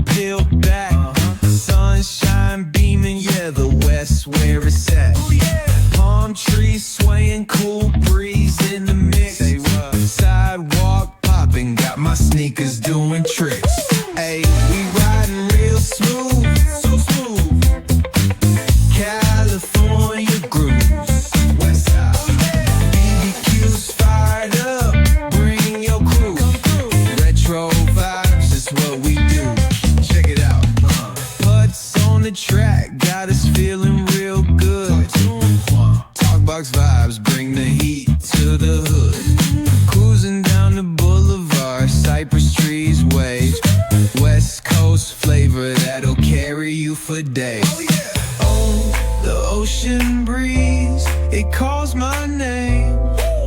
peeled back. Sunshine beaming, yeah, the West where it's at. Palm trees swaying, cool breeze in the mix. Sidewalk popping, got my sneakers doing tricks. Ayy, we riding real smooth, so smooth. California grooves, West Side. BBQ's fired up, bring your crew. Retro vibes is what we do. Check it out. Putts on the track, got us feeling real good. Talkbox vibes, bring the heat to the hood. Cruising down the boulevard, cypress trees wave. West Coast flavor that'll carry you for days. Oh, the ocean breeze, it calls my name.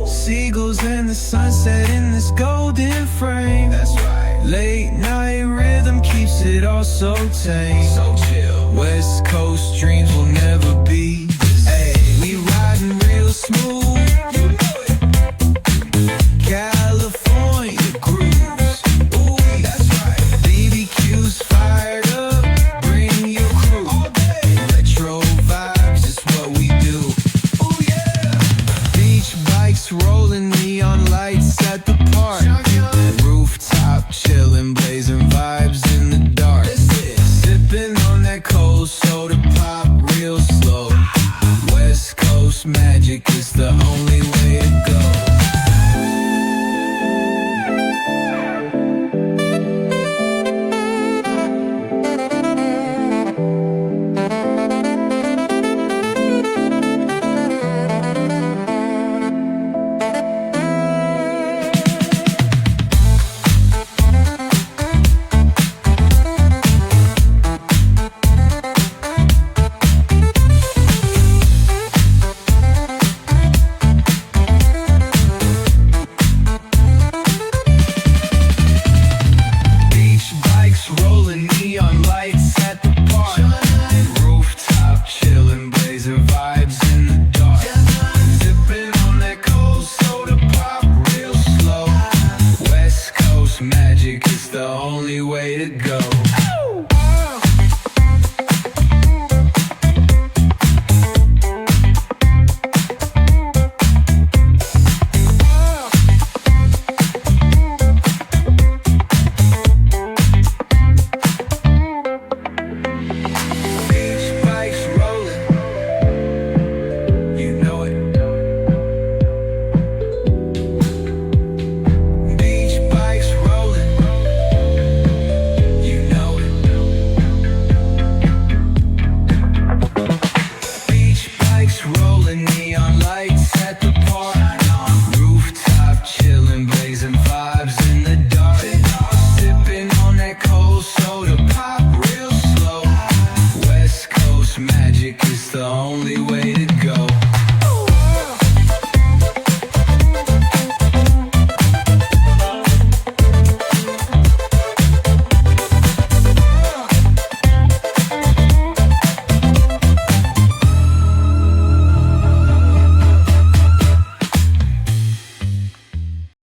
Seagulls and the sunset in this golden frame. That's right. Late night rhythm keeps it all so tame. So chill. West Coast dreams will never be. Ay, we riding real smooth.